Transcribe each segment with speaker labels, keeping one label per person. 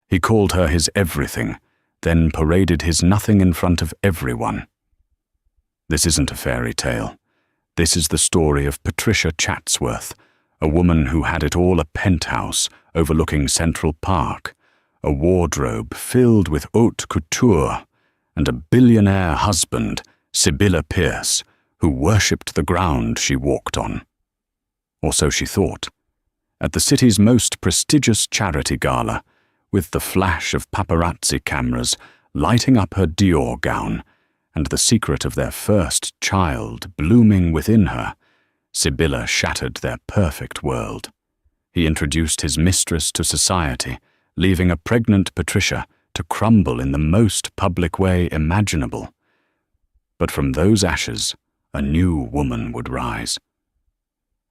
Speaker 1: He called her his everything, then paraded his nothing in front of everyone. This isn't a fairy tale. This is the story of Patricia Chatsworth, a woman who had it all: a penthouse overlooking Central Park, a wardrobe filled with haute couture, and a billionaire husband, Sibylla Pearce, who worshipped the ground she walked on. Or so she thought. At the city's most prestigious charity gala, with the flash of paparazzi cameras lighting up her Dior gown, and the secret of their first child blooming within her, Sibylla shattered their perfect world. He introduced his mistress to society, leaving a pregnant Patricia to crumble in the most public way imaginable. But from those ashes, a new woman would rise.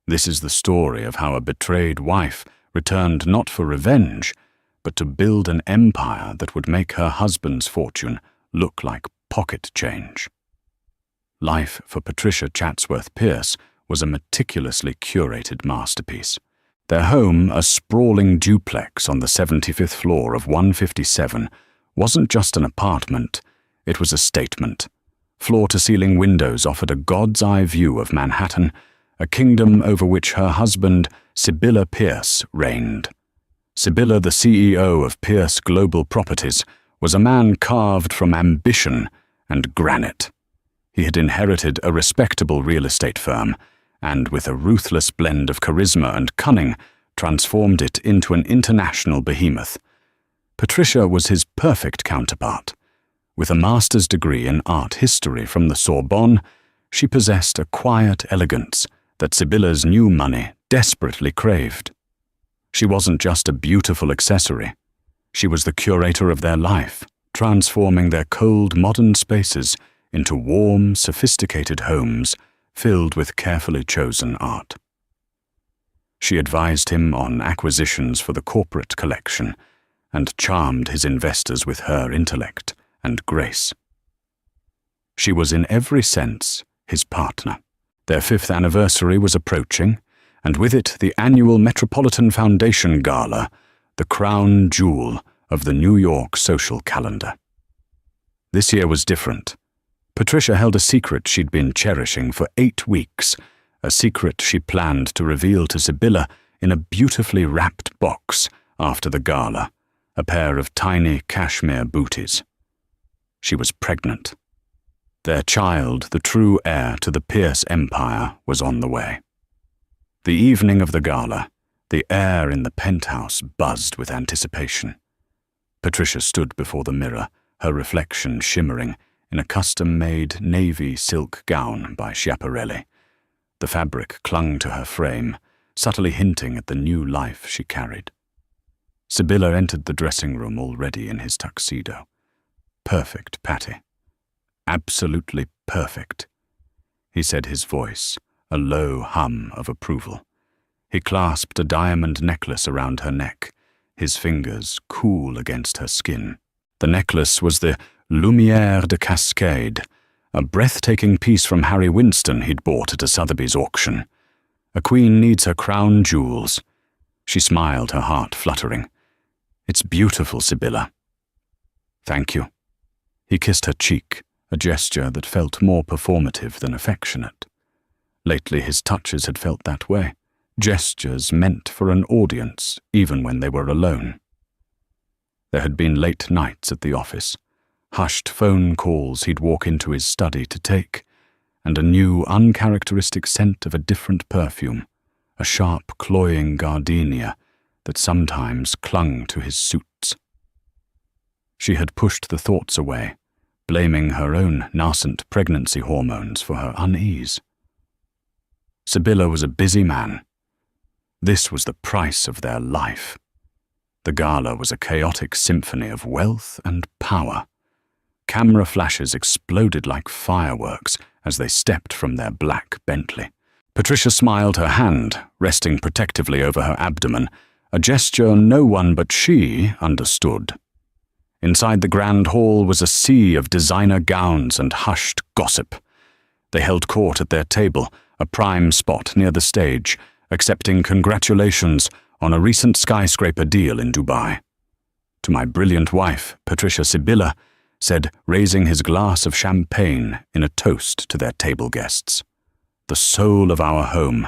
Speaker 1: This is the story of how a betrayed wife returned not for revenge, but to build an empire that would make her husband's fortune look like pocket change. Life for Patricia Chatsworth Pearce was a meticulously curated masterpiece. Their home, a sprawling duplex on the 75th floor of 157, wasn't just an apartment, it was a statement. Floor-to-ceiling windows offered a god's-eye view of Manhattan, a kingdom over which her husband, Sibylla Pearce, reigned. Sibylla, the CEO of Pearce Global Properties, was a man carved from ambition and granite. He had inherited a respectable real estate firm, and with a ruthless blend of charisma and cunning, transformed it into an international behemoth. Patricia was his perfect counterpart. With a master's degree in art history from the Sorbonne, she possessed a quiet elegance that Sibylla's new money desperately craved. She wasn't just a beautiful accessory. She was the curator of their life, transforming their cold modern spaces into warm, sophisticated homes filled with carefully chosen art. She advised him on acquisitions for the corporate collection and charmed his investors with her intellect and grace. She was in every sense his partner. Their 5th anniversary was approaching, and with it the annual Metropolitan Foundation Gala, the crown jewel of the New York social calendar. This year was different. Patricia held a secret she'd been cherishing for 8 weeks, a secret she planned to reveal to Sibylla in a beautifully wrapped box after the gala, a pair of tiny cashmere booties. She was pregnant. Their child, the true heir to the Pearce empire, was on the way. The evening of the gala, the air in the penthouse buzzed with anticipation. Patricia stood before the mirror, her reflection shimmering in a custom-made navy silk gown by Schiaparelli. The fabric clung to her frame, subtly hinting at the new life she carried. Sibylla entered the dressing room already in his tuxedo. Perfect, Patty. Absolutely perfect, he said, his voice a low hum of approval. He clasped a diamond necklace around her neck, his fingers cool against her skin. The necklace was the Lumière de Cascade, a breathtaking piece from Harry Winston he'd bought at a Sotheby's auction. A queen needs her crown jewels. She smiled, her heart fluttering. It's beautiful, Sibylla. Thank you. He kissed her cheek, a gesture that felt more performative than affectionate. Lately his touches had felt that way, gestures meant for an audience, even when they were alone. There had been late nights at the office, hushed phone calls he'd walk into his study to take, and a new, uncharacteristic scent of a different perfume, a sharp, cloying gardenia that sometimes clung to his suits. She had pushed the thoughts away, blaming her own nascent pregnancy hormones for her unease. Sibylla was a busy man. This was the price of their life. The gala was a chaotic symphony of wealth and power. Camera flashes exploded like fireworks as they stepped from their black Bentley. Patricia smiled, her hand resting protectively over her abdomen, a gesture no one but she understood. Inside the grand hall was a sea of designer gowns and hushed gossip. They held court at their table, a prime spot near the stage, accepting congratulations on a recent skyscraper deal in Dubai. to my brilliant wife, Patricia Sibylla, said, raising his glass of champagne in a toast to their table guests. The soul of our home,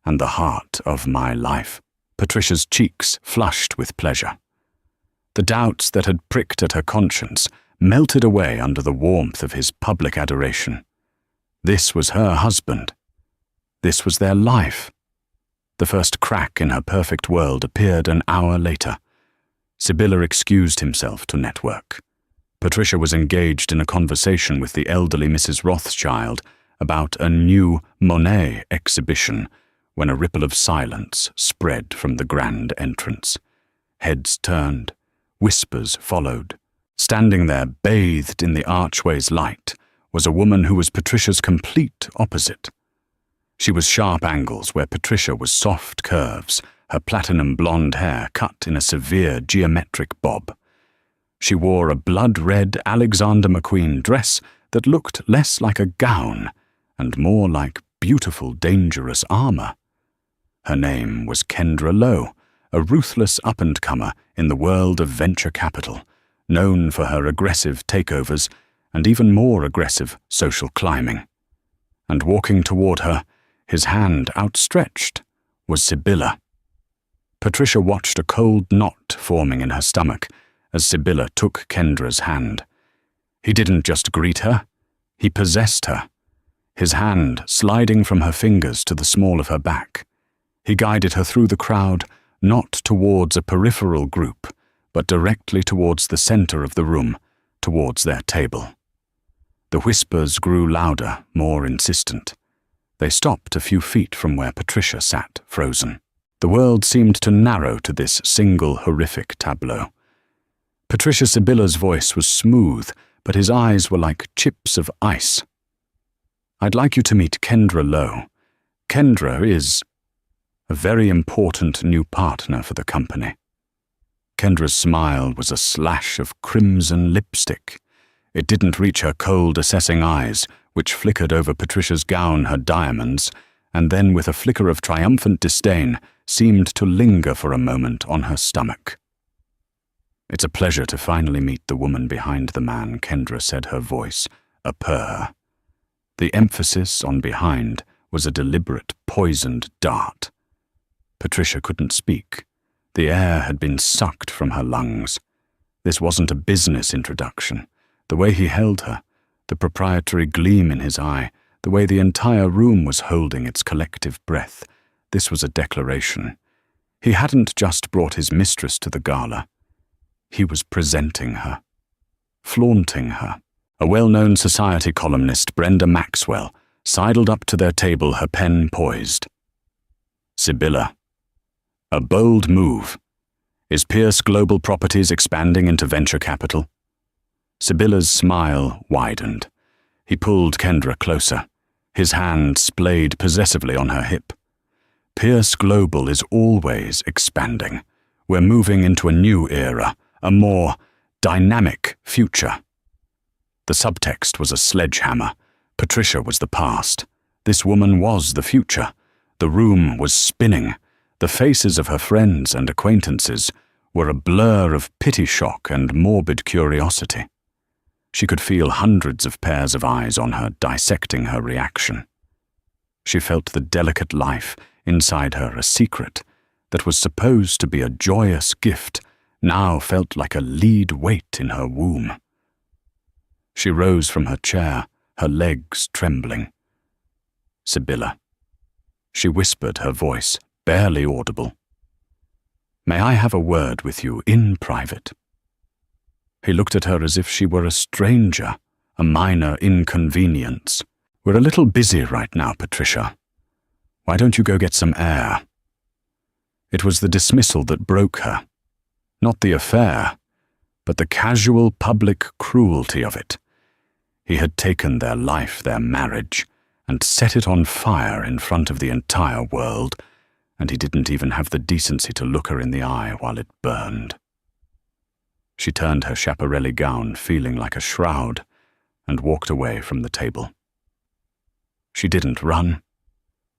Speaker 1: and the heart of my life. Patricia's cheeks flushed with pleasure. The doubts that had pricked at her conscience melted away under the warmth of his public adoration. This was her husband. This was their life. The first crack in her perfect world appeared an hour later. Sibylla excused himself to network. Patricia was engaged in a conversation with the elderly Mrs. Rothschild about a new Monet exhibition when a ripple of silence spread from the grand entrance. Heads turned, whispers followed. Standing there, bathed in the archway's light, was a woman who was Patricia's complete opposite. She was sharp angles where Patricia was soft curves, her platinum blonde hair cut in a severe geometric bob. She wore a blood-red Alexander McQueen dress that looked less like a gown and more like beautiful, dangerous armor. Her name was Kendra Lowe, a ruthless up-and-comer in the world of venture capital, known for her aggressive takeovers and even more aggressive social climbing. And walking toward her, his hand outstretched, was Sibylla. Patricia watched a cold knot forming in her stomach as Sibylla took Kendra's hand. He didn't just greet her, he possessed her, his hand sliding from her fingers to the small of her back. He guided her through the crowd, not towards a peripheral group, but directly towards the center of the room, towards their table. The whispers grew louder, more insistent. They stopped a few feet from where Patricia sat, frozen. The world seemed to narrow to this single horrific tableau. Patricia Sibylla's voice was smooth, but his eyes were like chips of ice. I'd like you to meet Kendra Lowe. Kendra is a very important new partner for the company. Kendra's smile was a slash of crimson lipstick. It didn't reach her cold, assessing eyes, which flickered over Patricia's gown her diamonds, and then with a flicker of triumphant disdain, seemed to linger for a moment on her stomach. It's a pleasure to finally meet the woman behind the man, Kendra said, her voice a purr. The emphasis on behind was a deliberate, poisoned dart. Patricia couldn't speak. The air had been sucked from her lungs. This wasn't a business introduction. The way he held her, the proprietary gleam in his eye, the way the entire room was holding its collective breath, this was a declaration. He hadn't just brought his mistress to the gala. He was presenting her, flaunting her. A well-known society columnist, Brenda Maxwell, sidled up to their table, her pen poised. Sibylla. A bold move. Is Pierce Global Properties expanding into venture capital? Sibylla's smile widened. He pulled Kendra closer. His hand splayed possessively on her hip. Pierce Global is always expanding. We're moving into a new era, a more dynamic future. The subtext was a sledgehammer. Patricia was the past. This woman was the future. The room was spinning. The faces of her friends and acquaintances were a blur of pity shock and morbid curiosity. She could feel hundreds of pairs of eyes on her, dissecting her reaction. She felt the delicate life inside her, a secret that was supposed to be a joyous gift, now felt like a lead weight in her womb. She rose from her chair, her legs trembling. Sibylla. She whispered, her voice barely audible. May I have a word with you in private? He looked at her as if she were a stranger, a minor inconvenience. We're a little busy right now, Patricia. Why don't you go get some air? It was the dismissal that broke her. Not the affair, but the casual public cruelty of it. He had taken their life, their marriage, and set it on fire in front of the entire world, and he didn't even have the decency to look her in the eye while it burned. She turned her Schiaparelli gown, feeling like a shroud, and walked away from the table. She didn't run.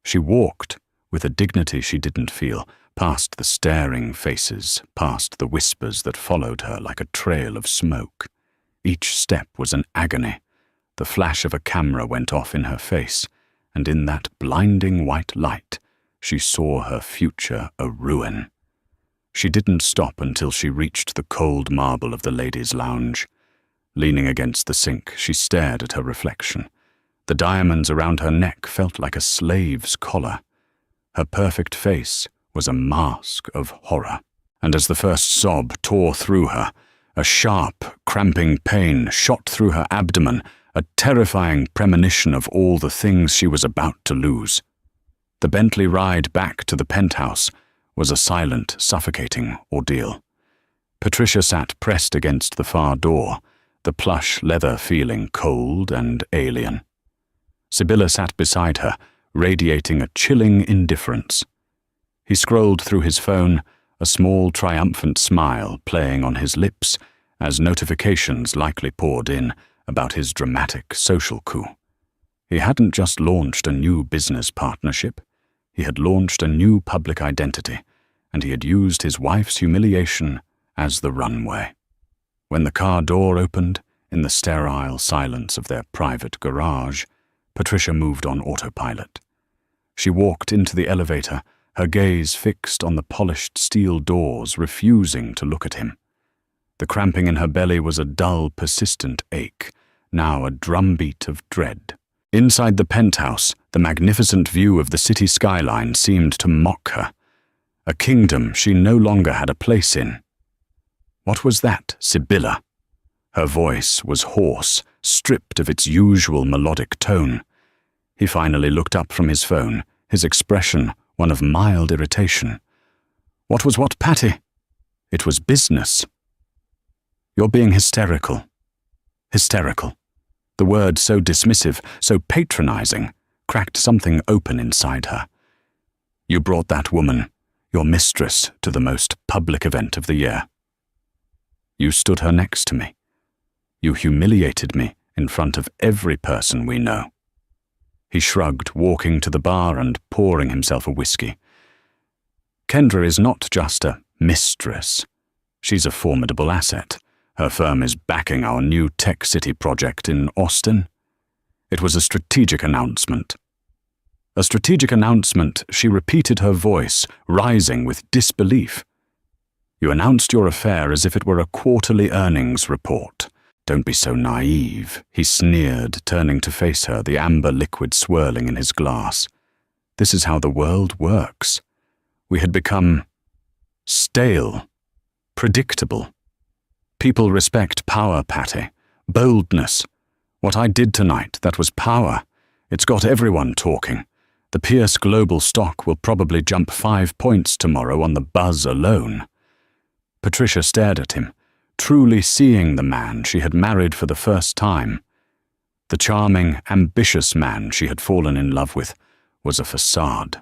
Speaker 1: She walked with a dignity she didn't feel, past the staring faces, past the whispers that followed her like a trail of smoke. Each step was an agony. The flash of a camera went off in her face, and in that blinding white light, she saw her future a ruin. She didn't stop until she reached the cold marble of the ladies' lounge. Leaning against the sink, she stared at her reflection. The diamonds around her neck felt like a slave's collar. Her perfect face was a mask of horror. And as the first sob tore through her, a sharp, cramping pain shot through her abdomen, a terrifying premonition of all the things she was about to lose. The Bentley ride back to the penthouse was a silent, suffocating ordeal. Patricia sat pressed against the far door, the plush leather feeling cold and alien. Sibylla sat beside her, radiating a chilling indifference. He scrolled through his phone, a small triumphant smile playing on his lips as notifications likely poured in about his dramatic social coup. He hadn't just launched a new business partnership. He had launched a new public identity, and he had used his wife's humiliation as the runway. When the car door opened, in the sterile silence of their private garage, Patricia moved on autopilot. She walked into the elevator, her gaze fixed on the polished steel doors, refusing to look at him. The cramping in her belly was a dull, persistent ache, now a drumbeat of dread. Inside the penthouse, the magnificent view of the city skyline seemed to mock her. A kingdom she no longer had a place in. What was that, Sibylla? Her voice was hoarse, stripped of its usual melodic tone. He finally looked up from his phone, his expression one of mild irritation. What was what, Patty? It was business. You're being hysterical. Hysterical. The word, so dismissive, so patronizing, cracked something open inside her. You brought that woman, your mistress, to the most public event of the year. You stood her next to me. You humiliated me in front of every person we know. He shrugged, walking to the bar and pouring himself a whiskey. Kendra is not just a mistress. She's a formidable asset. Her firm is backing our new Tech City project in Austin. It was a strategic announcement. A strategic announcement, she repeated, her voice rising with disbelief. You announced your affair as if it were a quarterly earnings report. Don't be so naive, he sneered, turning to face her, the amber liquid swirling in his glass. This is how the world works. We had become stale, predictable. People respect power, Patty. Boldness. What I did tonight, that was power. It's got everyone talking. The Pierce Global stock will probably jump 5 points tomorrow on the buzz alone. Patricia stared at him, truly seeing the man she had married for the first time. The charming, ambitious man she had fallen in love with was a facade.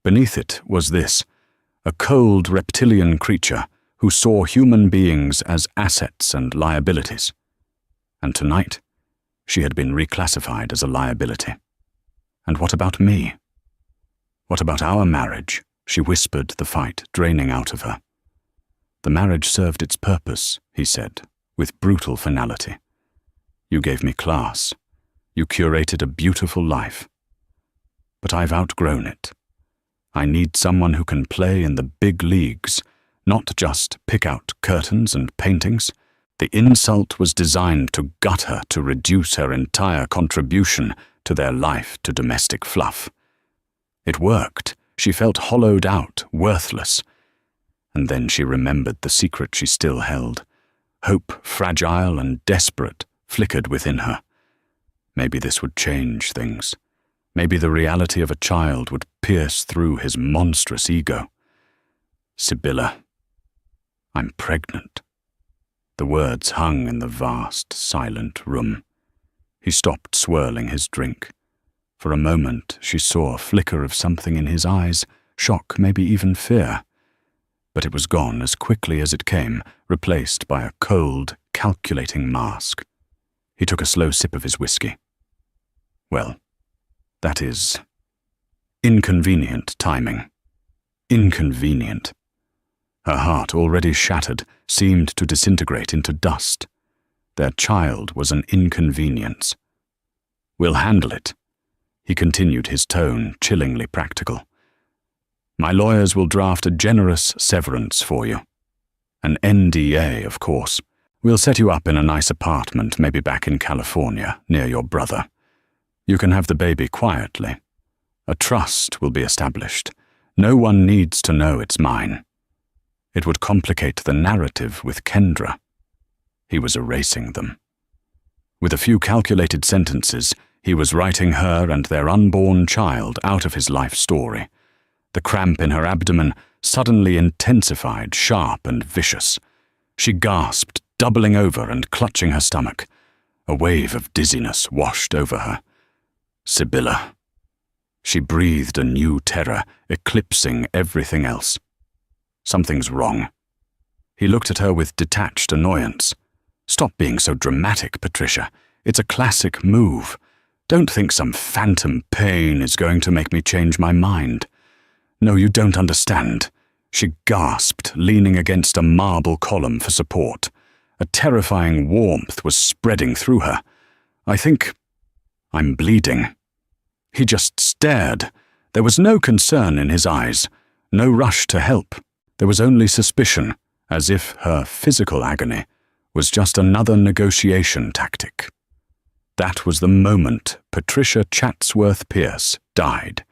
Speaker 1: Beneath it was this, a cold reptilian creature who saw human beings as assets and liabilities. And tonight, she had been reclassified as a liability. And what about me? What about our marriage? She whispered, the fight draining out of her. The marriage served its purpose, he said, with brutal finality. You gave me class. You curated a beautiful life. But I've outgrown it. I need someone who can play in the big leagues, not just pick out curtains and paintings. The insult was designed to gut her, to reduce her entire contribution to their life to domestic fluff. It worked. She felt hollowed out, worthless. And then she remembered the secret she still held. Hope, fragile and desperate, flickered within her. Maybe this would change things. Maybe the reality of a child would pierce through his monstrous ego. Sibylla, I'm pregnant. The words hung in the vast, silent room. He stopped swirling his drink. For a moment, she saw a flicker of something in his eyes, shock, maybe even fear. But it was gone as quickly as it came, replaced by a cold, calculating mask. He took a slow sip of his whiskey. Well, that is Inconvenient timing. Inconvenient. Her heart, already shattered, seemed to disintegrate into dust. Their child was an inconvenience. "We'll handle it," he continued, his tone chillingly practical. "My lawyers will draft a generous severance for you. An NDA, of course. We'll set you up in a nice apartment, maybe back in California, near your brother. You can have the baby quietly. A trust will be established. No one needs to know it's mine. It would complicate the narrative with Kendra." He was erasing them. With a few calculated sentences, he was writing her and their unborn child out of his life story. The cramp in her abdomen suddenly intensified, sharp and vicious. She gasped, doubling over and clutching her stomach. A wave of dizziness washed over her. Sibylla. She breathed a new terror, eclipsing everything else. Something's wrong. He looked at her with detached annoyance. "Stop being so dramatic, Patricia. It's a classic move. Don't think some phantom pain is going to make me change my mind. No, you don't understand." She gasped, leaning against a marble column for support. A terrifying warmth was spreading through her. "I think I'm bleeding." He just stared. There was no concern in his eyes, no rush to help. There was only suspicion, as if her physical agony was just another negotiation tactic. That was the moment Patricia Chatsworth Pierce died.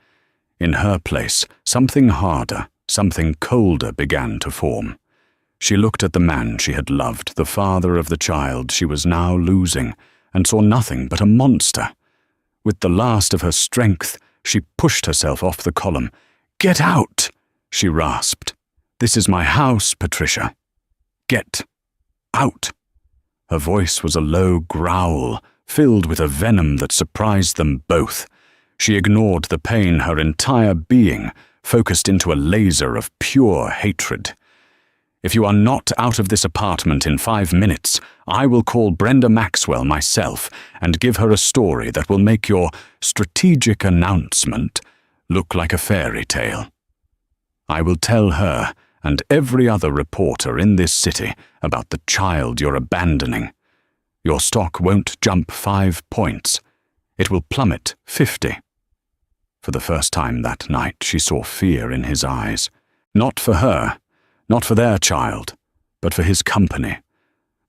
Speaker 1: In her place, something harder, something colder began to form. She looked at the man she had loved, the father of the child she was now losing, and saw nothing but a monster. With the last of her strength, she pushed herself off the column. "Get out!" she rasped. "This is my house, Patricia. Get out!" Her voice was a low growl, filled with a venom that surprised them both. She ignored the pain, her entire being focused into a laser of pure hatred. "If you are not out of this apartment in 5 minutes, I will call Brenda Maxwell myself and give her a story that will make your strategic announcement look like a fairy tale. I will tell her and every other reporter in this city about the child you're abandoning. Your stock won't jump 5 points. It will plummet 50. For the first time that night, she saw fear in his eyes. Not for her, not for their child, but for his company,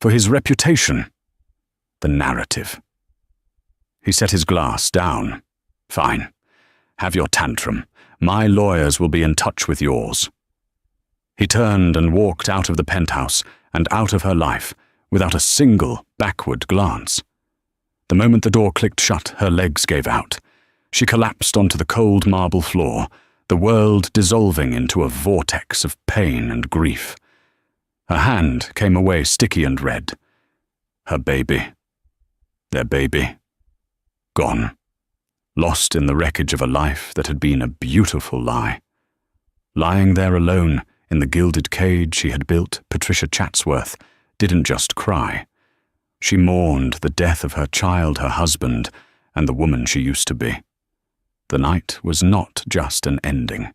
Speaker 1: for his reputation, the narrative. He set his glass down. "Fine. Have your tantrum. My lawyers will be in touch with yours." He turned and walked out of the penthouse and out of her life without a single backward glance. The moment the door clicked shut, her legs gave out. She collapsed onto the cold marble floor, the world dissolving into a vortex of pain and grief. Her hand came away sticky and red. Her baby. Their baby. Gone. Lost in the wreckage of a life that had been a beautiful lie. Lying there alone in the gilded cage she had built, Patricia Chatsworth didn't just cry. She mourned the death of her child, her husband, and the woman she used to be. The night was not just an ending.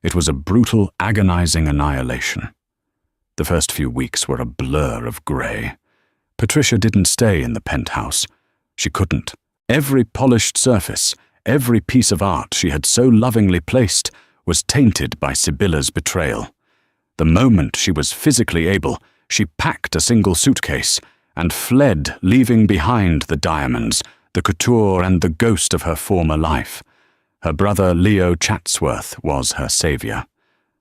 Speaker 1: It was a brutal, agonizing annihilation. The first few weeks were a blur of grey. Patricia didn't stay in the penthouse. She couldn't. Every polished surface, every piece of art she had so lovingly placed was tainted by Sibylla's betrayal. The moment she was physically able, she packed a single suitcase and fled, leaving behind the diamonds, the couture and the ghost of her former life. Her brother Leo Chatsworth was her savior.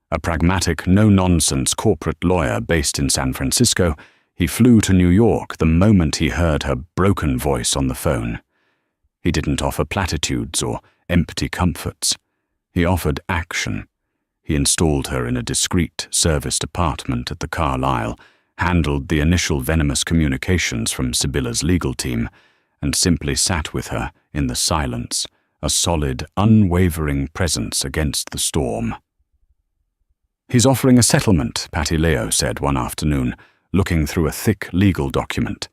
Speaker 1: A pragmatic, no-nonsense corporate lawyer based in San Francisco, he flew to New York the moment he heard her broken voice on the phone. He didn't offer platitudes or empty comforts. He offered action. He installed her in a discreet, serviced apartment at the Carlyle, handled the initial venomous communications from Sibylla's legal team, and simply sat with her in the silence, a solid, unwavering presence against the storm. "He's offering a settlement," Patty Leo said one afternoon, looking through a thick legal document.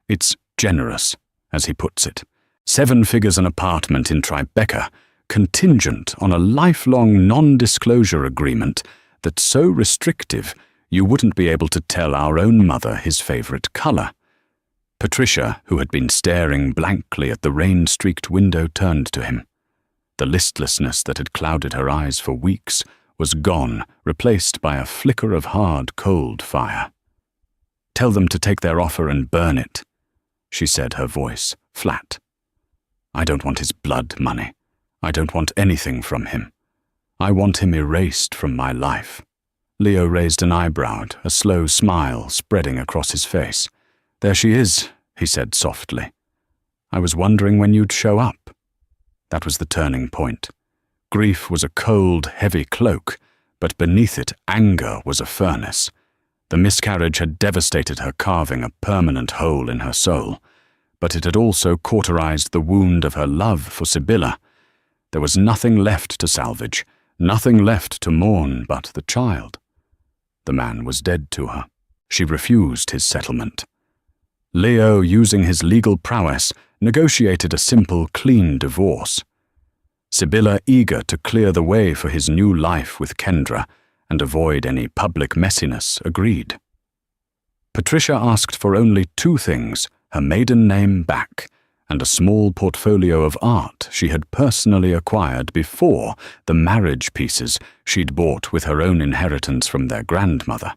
Speaker 1: "It's generous, as he puts it. 7 figures an apartment in Tribeca, contingent on a lifelong non-disclosure agreement that's so restrictive you wouldn't be able to tell our own mother his favorite color. Patricia, who had been staring blankly at the rain-streaked window, turned to him. The listlessness that had clouded her eyes for weeks was gone, replaced by a flicker of hard, cold fire. "Tell them to take their offer and burn it," she said, her voice flat. "I don't want his blood money. I don't want anything from him. I want him erased from my life." Leo raised an eyebrow, a slow smile spreading across his face. "There she is," he said softly. "I was wondering when you'd show up." That was the turning point. Grief was a cold, heavy cloak, but beneath it anger was a furnace. The miscarriage had devastated her, carving a permanent hole in her soul, but it had also cauterized the wound of her love for Sibylla. There was nothing left to salvage, nothing left to mourn but the child. The man was dead to her. She refused his settlement. Leo, using his legal prowess, negotiated a simple, clean divorce. Sibylla, eager to clear the way for his new life with Kendra and avoid any public messiness, agreed. Patricia asked for only 2 things, her maiden name back and a small portfolio of art she had personally acquired before the marriage pieces she'd bought with her own inheritance from their grandmother.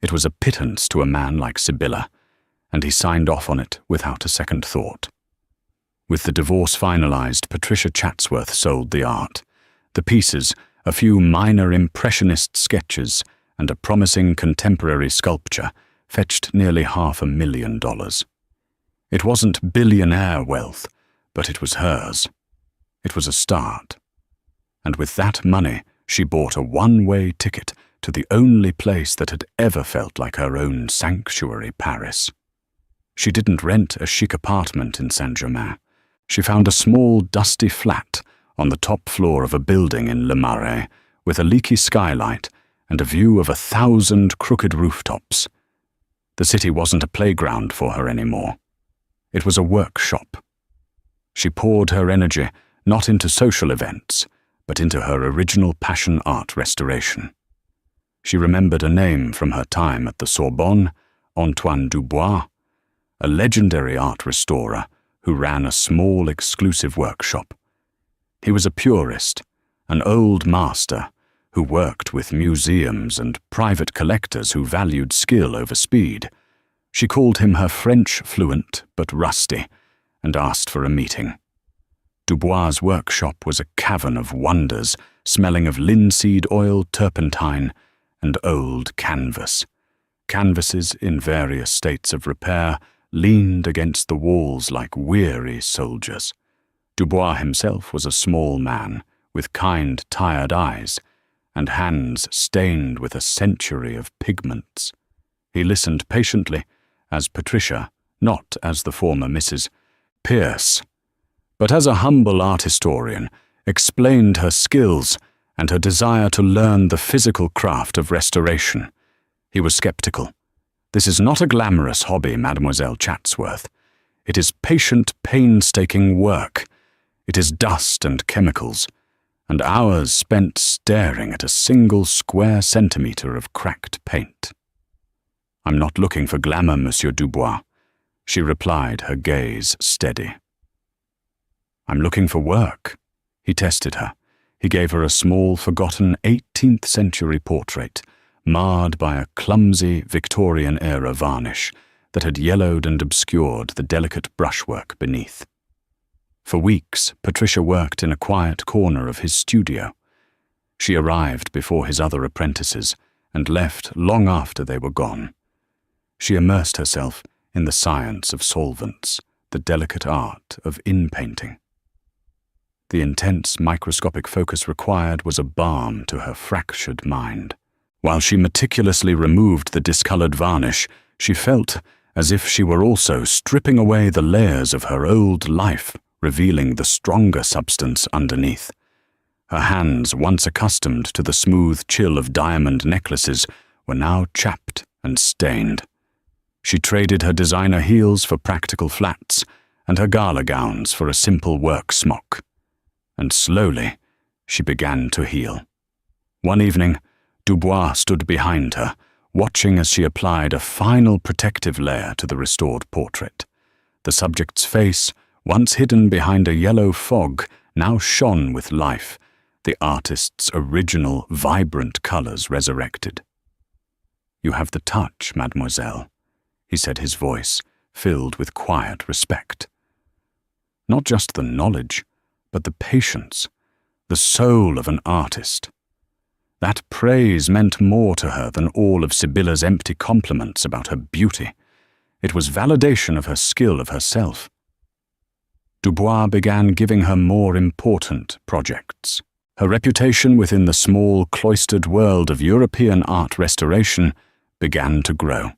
Speaker 1: It was a pittance to a man like Sibylla, and he signed off on it without a second thought. With the divorce finalized, Patricia Chatsworth sold the art. The pieces, a few minor impressionist sketches, and a promising contemporary sculpture, fetched nearly $500,000. It wasn't billionaire wealth, but it was hers. It was a start. And with that money, she bought a one-way ticket to the only place that had ever felt like her own sanctuary, Paris. She didn't rent a chic apartment in Saint-Germain. She found a small, dusty flat on the top floor of a building in Le Marais, with a leaky skylight and a view of 1,000 crooked rooftops. The city wasn't a playground for her anymore. It was a workshop. She poured her energy not into social events, but into her original passion, art restoration. She remembered a name from her time at the Sorbonne, Antoine Dubois, a legendary art restorer who ran a small, exclusive workshop. He was a purist, an old master who worked with museums and private collectors who valued skill over speed. She called him her French fluent but rusty and asked for a meeting. Dubois' workshop was a cavern of wonders, smelling of linseed oil, turpentine, and old canvas. Canvases in various states of repair leaned against the walls like weary soldiers. Dubois himself was a small man with kind, tired eyes and hands stained with a century of pigments. He listened patiently as Patricia, not as the former Mrs. Pierce, but as a humble art historian, explained her skills and her desire to learn the physical craft of restoration. He was skeptical. "This is not a glamorous hobby, Mademoiselle Chatsworth. It is patient, painstaking work. It is dust and chemicals, and hours spent staring at a single square centimetre of cracked paint." "I'm not looking for glamour, Monsieur Dubois," she replied, her gaze steady. "I'm looking for work." He tested her. He gave her a small, forgotten 18th century portrait, marred by a clumsy Victorian-era varnish that had yellowed and obscured the delicate brushwork beneath. For weeks, Patricia worked in a quiet corner of his studio. She arrived before his other apprentices and left long after they were gone. She immersed herself in the science of solvents, the delicate art of in-painting. The intense microscopic focus required was a balm to her fractured mind. While she meticulously removed the discolored varnish, she felt as if she were also stripping away the layers of her old life, revealing the stronger substance underneath. Her hands, once accustomed to the smooth chill of diamond necklaces, were now chapped and stained. She traded her designer heels for practical flats, and her gala gowns for a simple work smock. and slowly she began to heal. One evening, Dubois stood behind her, watching as she applied a final protective layer to the restored portrait. The subject's face, once hidden behind a yellow fog, now shone with life, the artist's original, vibrant colors resurrected. "You have the touch, mademoiselle," he said, his voice filled with quiet respect. Not just the knowledge, but the patience, the soul of an artist. That praise meant more to her than all of Sibylla's empty compliments about her beauty. It was validation of her skill, of herself. Dubois began giving her more important projects. Her reputation within the small, cloistered world of European art restoration began to grow.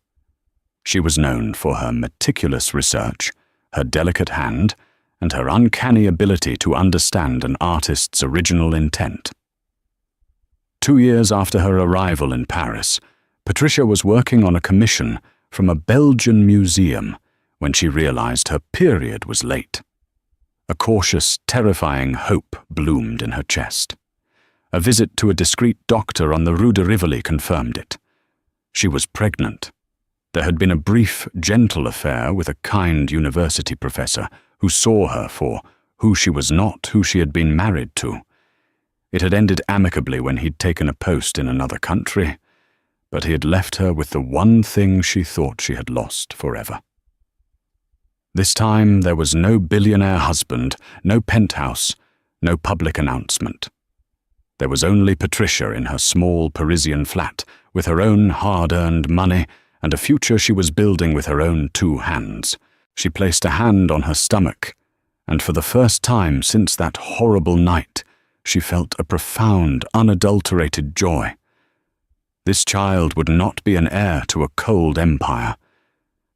Speaker 1: She was known for her meticulous research, her delicate hand, and her uncanny ability to understand an artist's original intent. 2 years after her arrival in Paris, Patricia was working on a commission from a Belgian museum when she realized her period was late. A cautious, terrifying hope bloomed in her chest. A visit to a discreet doctor on the Rue de Rivoli confirmed it. She was pregnant. There had been a brief, gentle affair with a kind university professor who saw her for who she was not, who she had been married to. It had ended amicably when he'd taken a post in another country, but he had left her with the one thing she thought she had lost forever. This time there was no billionaire husband, no penthouse, no public announcement. There was only Patricia in her small Parisian flat, with her own hard-earned money and a future she was building with her own 2 hands. She placed a hand on her stomach, and for the first time since that horrible night, she felt a profound, unadulterated joy. This child would not be an heir to a cold empire.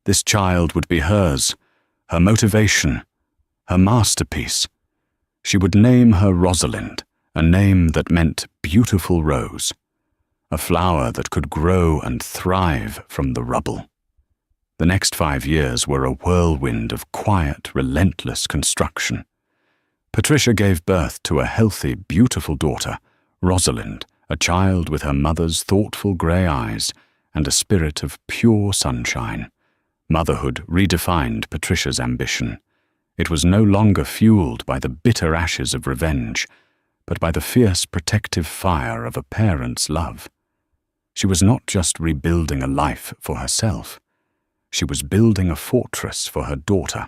Speaker 1: This child would be hers, her motivation, her masterpiece. She would name her Rosalind, a name that meant beautiful rose, a flower that could grow and thrive from the rubble. The next 5 years were a whirlwind of quiet, relentless construction. Patricia gave birth to a healthy, beautiful daughter, Rosalind, a child with her mother's thoughtful grey eyes and a spirit of pure sunshine. Motherhood redefined Patricia's ambition. It was no longer fueled by the bitter ashes of revenge, but by the fierce protective fire of a parent's love. She was not just rebuilding a life for herself. She was building a fortress for her daughter.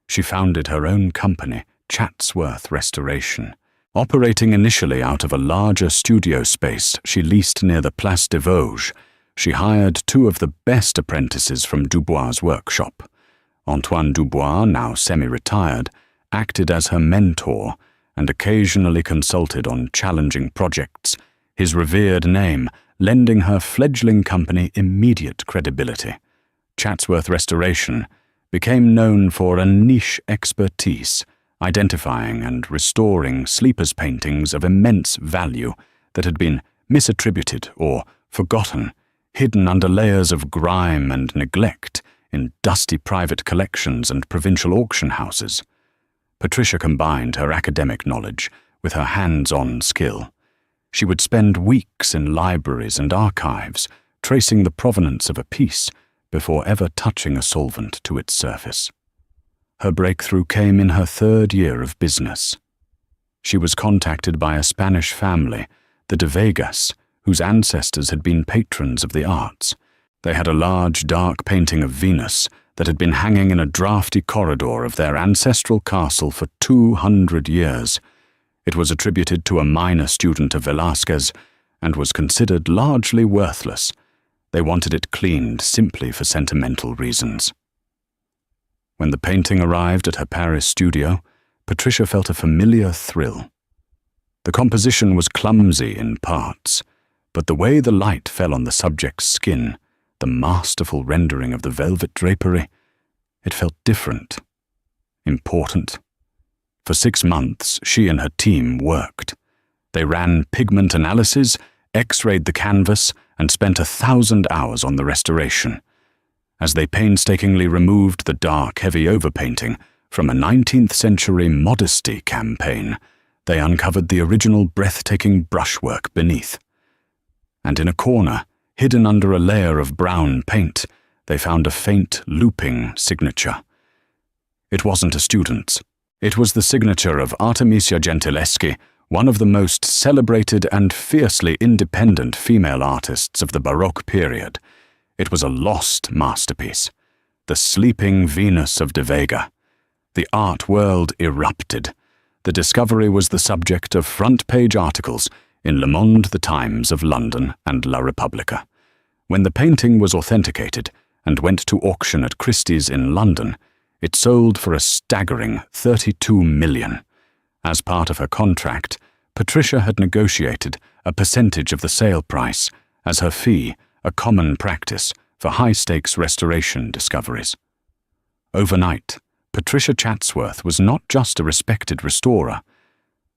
Speaker 1: She founded her own company, Chatsworth Restoration. Operating initially out of a larger studio space she leased near the Place des Vosges, she hired 2 of the best apprentices from Dubois' workshop. Antoine Dubois, now semi-retired, acted as her mentor and occasionally consulted on challenging projects, his revered name lending her fledgling company immediate credibility. Chatsworth Restoration became known for a niche expertise, identifying and restoring sleepers' paintings of immense value that had been misattributed or forgotten, hidden under layers of grime and neglect in dusty private collections and provincial auction houses. Patricia combined her academic knowledge with her hands-on skill. She would spend weeks in libraries and archives, tracing the provenance of a piece before ever touching a solvent to its surface. Her breakthrough came in her 3rd year of business. She was contacted by a Spanish family, the de Vegas, whose ancestors had been patrons of the arts. They had a large, dark painting of Venus that had been hanging in a drafty corridor of their ancestral castle for 200 years. It was attributed to a minor student of Velázquez and was considered largely worthless. They wanted it cleaned simply for sentimental reasons. When the painting arrived at her Paris studio, Patricia felt a familiar thrill. The composition was clumsy in parts, but the way the light fell on the subject's skin, the masterful rendering of the velvet drapery, it felt different, important. For 6 months, she and her team worked. They ran pigment analysis, X-rayed the canvas, and spent 1,000 hours on the restoration. As they painstakingly removed the dark, heavy overpainting from a 19th century modesty campaign, they uncovered the original breathtaking brushwork beneath. And in a corner, hidden under a layer of brown paint, they found a faint, looping signature. It wasn't a student's. It was the signature of Artemisia Gentileschi, one of the most celebrated and fiercely independent female artists of the Baroque period. It was a lost masterpiece, the Sleeping Venus of de Vega. The art world erupted. The discovery was the subject of front-page articles in Le Monde, The Times of London, and La Repubblica. When the painting was authenticated and went to auction at Christie's in London, it sold for a staggering $32 million. As part of her contract, Patricia had negotiated a percentage of the sale price as her fee, a common practice for high-stakes restoration discoveries. Overnight, Patricia Chatsworth was not just a respected restorer.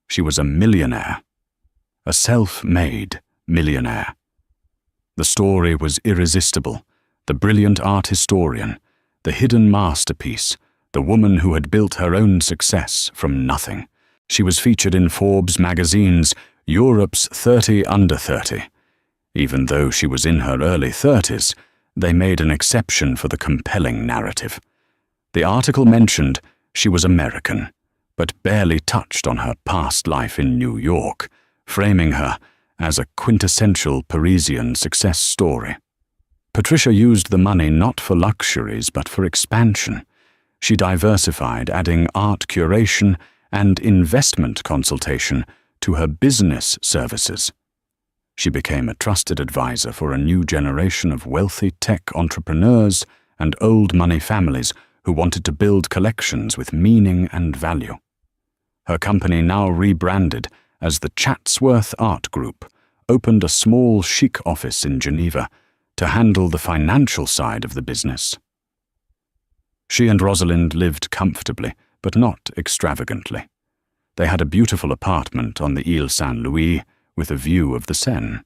Speaker 1: She was a millionaire. A self-made millionaire. The story was irresistible. The brilliant art historian, the hidden masterpiece, the woman who had built her own success from nothing. She was featured in Forbes magazine's Europe's 30 Under 30. Even though she was in her early 30s, they made an exception for the compelling narrative. The article mentioned she was American, but barely touched on her past life in New York, framing her as a quintessential Parisian success story. Patricia used the money not for luxuries but for expansion. She diversified, adding art curation and investment consultation to her business services. She became a trusted advisor for a new generation of wealthy tech entrepreneurs and old money families who wanted to build collections with meaning and value. Her company, now rebranded as the Chatsworth Art Group, opened a small chic office in Geneva to handle the financial side of the business. She and Rosalind lived comfortably, but not extravagantly. They had a beautiful apartment on the Ile Saint-Louis with a view of the Seine.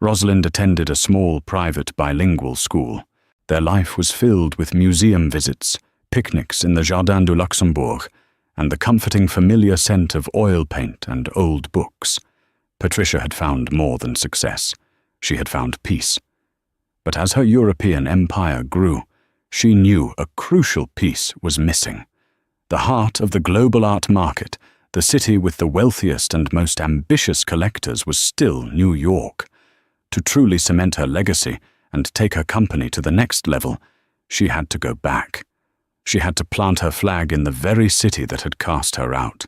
Speaker 1: Rosalind attended a small private bilingual school. Their life was filled with museum visits, picnics in the Jardin du Luxembourg, and the comforting familiar scent of oil paint and old books. Patricia had found more than success. She had found peace. But as her European empire grew, she knew a crucial piece was missing. The heart of the global art market, the city with the wealthiest and most ambitious collectors, was still New York. To truly cement her legacy and take her company to the next level, she had to go back. She had to plant her flag in the very city that had cast her out.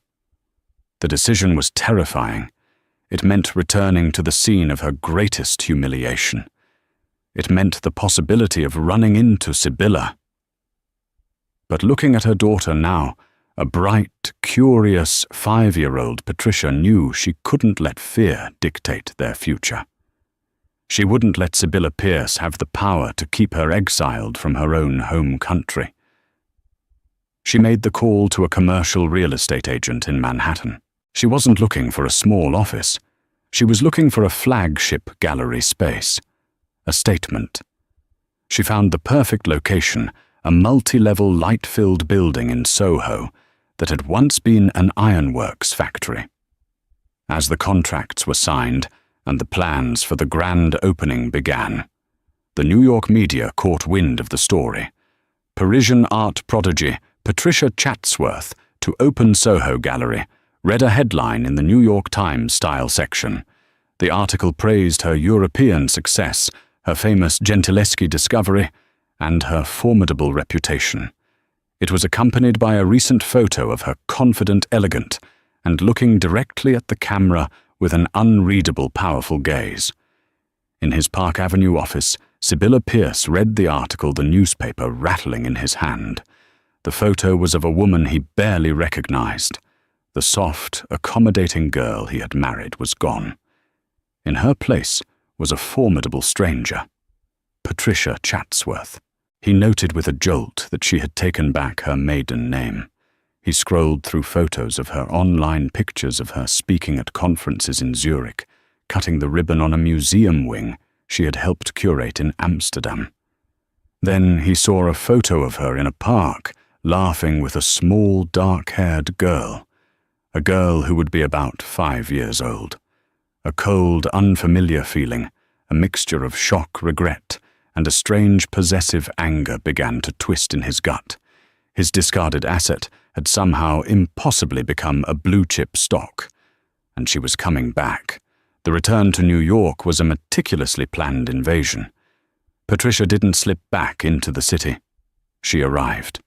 Speaker 1: The decision was terrifying. It meant returning to the scene of her greatest humiliation. It meant the possibility of running into Sibylla. But looking at her daughter now, a bright, curious 5-year-old Patricia knew she couldn't let fear dictate their future. She wouldn't let Sibylla Pierce have the power to keep her exiled from her own home country. She made the call to a commercial real estate agent in Manhattan. She wasn't looking for a small office. She was looking for a flagship gallery space. A statement. She found the perfect location, a multi-level light-filled building in Soho that had once been an ironworks factory. As the contracts were signed and the plans for the grand opening began, the New York media caught wind of the story. Parisian art prodigy Patricia Chatsworth to open Soho Gallery read a headline in the New York Times style section. The article praised her European success, her famous Gentileschi discovery, and her formidable reputation. It was accompanied by a recent photo of her confident, elegant, and looking directly at the camera with an unreadable, powerful gaze. In his Park Avenue office, Sibylla Pierce read the article, the newspaper rattling in his hand. The photo was of a woman he barely recognized. The soft, accommodating girl he had married was gone. In her place was a formidable stranger, Patricia Chatsworth. He noted with a jolt that she had taken back her maiden name. He scrolled through photos of her, online pictures of her speaking at conferences in Zurich, cutting the ribbon on a museum wing she had helped curate in Amsterdam. Then he saw a photo of her in a park, laughing with a small, dark-haired girl. a girl who would be about 5 years old. A cold, unfamiliar feeling, a mixture of shock, regret, and a strange possessive anger began to twist in his gut. His discarded asset had somehow impossibly become a blue-chip stock. And she was coming back. The return to New York was a meticulously planned invasion. Patricia didn't slip back into the city. She arrived.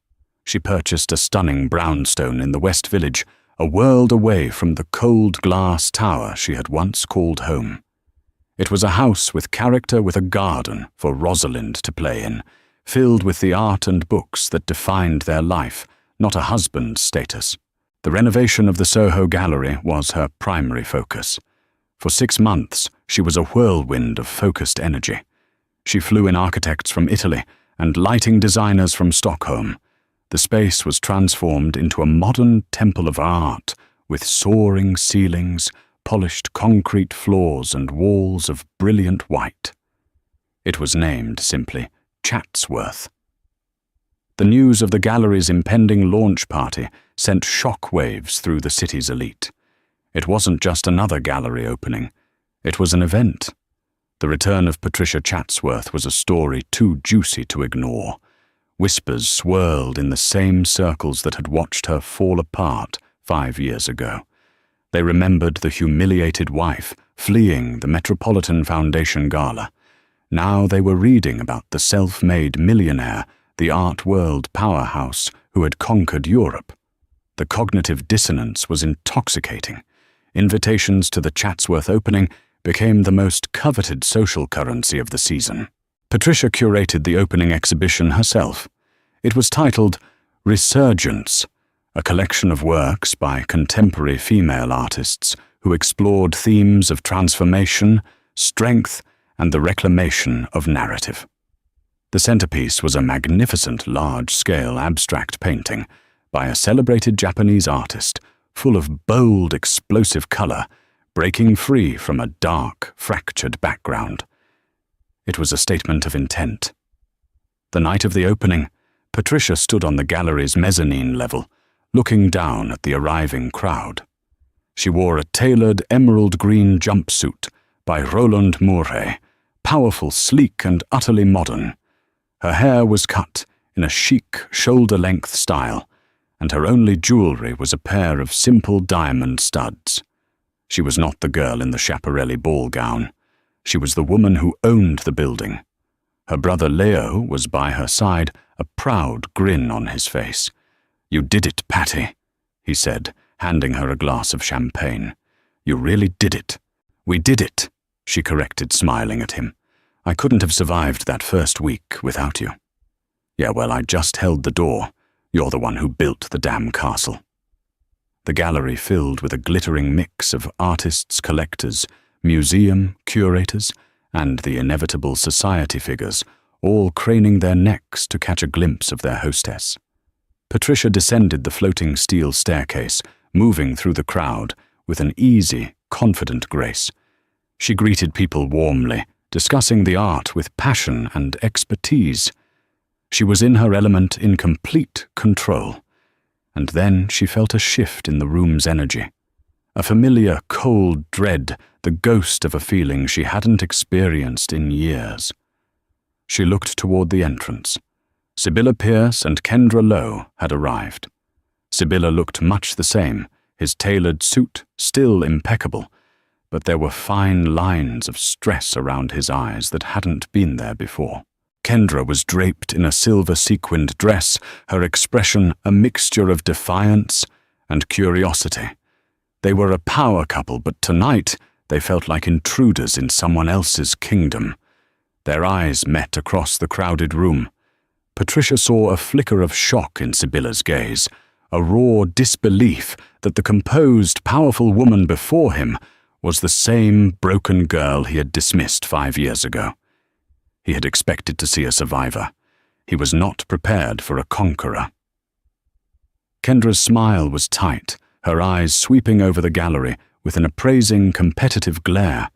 Speaker 1: She purchased a stunning brownstone in the West Village, a world away from the cold glass tower she had once called home. It was a house with character, with a garden for Rosalind to play in, filled with the art and books that defined their life, not a husband's status. The renovation of the Soho Gallery was her primary focus. For 6 months, she was a whirlwind of focused energy. She flew in architects from Italy and lighting designers from Stockholm. The space was transformed into a modern temple of art with soaring ceilings, polished concrete floors and walls of brilliant white. It was named simply Chatsworth. The news of the gallery's impending launch party sent shockwaves through the city's elite. It wasn't just another gallery opening. It was an event. The return of Patricia Chatsworth was a story too juicy to ignore. Whispers swirled in the same circles that had watched her fall apart 5 years ago. They remembered the humiliated wife fleeing the Metropolitan Foundation Gala. Now they were reading about the self-made millionaire, the art world powerhouse who had conquered Europe. The cognitive dissonance was intoxicating. Invitations to the Chatsworth opening became the most coveted social currency of the season. Patricia curated the opening exhibition herself. It was titled Resurgence, a collection of works by contemporary female artists who explored themes of transformation, strength, and the reclamation of narrative. The centerpiece was a magnificent large-scale abstract painting by a celebrated Japanese artist, full of bold, explosive color, breaking free from a dark, fractured background. It was a statement of intent. The night of the opening, Patricia stood on the gallery's mezzanine level, looking down at the arriving crowd. She wore a tailored emerald green jumpsuit by Roland Mouret, powerful, sleek, and utterly modern. Her hair was cut in a chic, shoulder-length style, and her only jewelry was a pair of simple diamond studs. She was not the girl in the Schiaparelli ball gown. She was the woman who owned the building. Her brother Leo was by her side, a proud grin on his face. "You did it, Patty," he said, handing her a glass of champagne. "You really did it." "We did it," she corrected, smiling at him. "I couldn't have survived that first week without you." "Yeah, well, I just held the door. You're the one who built the damn castle." The gallery filled with a glittering mix of artists, collectors, museum curators, and the inevitable society figures, all craning their necks to catch a glimpse of their hostess. Patricia descended the floating steel staircase, moving through the crowd with an easy, confident grace. She greeted people warmly, discussing the art with passion and expertise. She was in her element, in complete control. And then she felt a shift in the room's energy. A familiar, cold dread, the ghost of a feeling she hadn't experienced in years. She looked toward the entrance. Sibylla Pierce and Kendra Lowe had arrived. Sibylla looked much the same, his tailored suit still impeccable, but there were fine lines of stress around his eyes that hadn't been there before. Kendra was draped in a silver sequined dress, her expression a mixture of defiance and curiosity. They were a power couple, but tonight they felt like intruders in someone else's kingdom. Their eyes met across the crowded room. Patricia saw a flicker of shock in Sibylla's gaze, a raw disbelief that the composed, powerful woman before him was the same broken girl he had dismissed 5 years ago. He had expected to see a survivor. He was not prepared for a conqueror. Kendra's smile was tight, her eyes sweeping over the gallery with an appraising, competitive glare.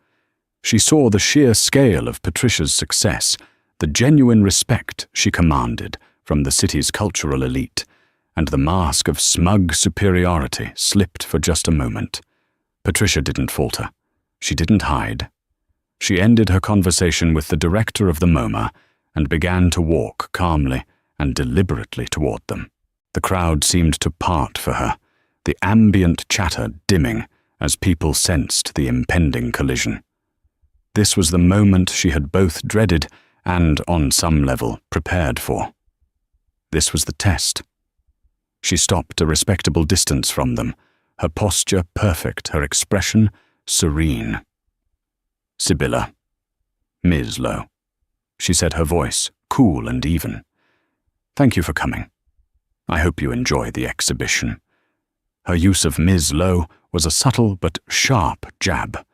Speaker 1: She saw the sheer scale of Patricia's success, the genuine respect she commanded from the city's cultural elite, and the mask of smug superiority slipped for just a moment. Patricia didn't falter. She didn't hide. She ended her conversation with the director of the MoMA and began to walk calmly and deliberately toward them. The crowd seemed to part for her, the ambient chatter dimming as people sensed the impending collision. This was the moment she had both dreaded and, on some level, prepared for. This was the test. She stopped a respectable distance from them, her posture perfect, her expression serene. "Sibylla, Ms. Lowe," she said, her voice cool and even. "Thank you for coming. I hope you enjoy the exhibition." Her use of Ms. Lowe was a subtle but sharp jab.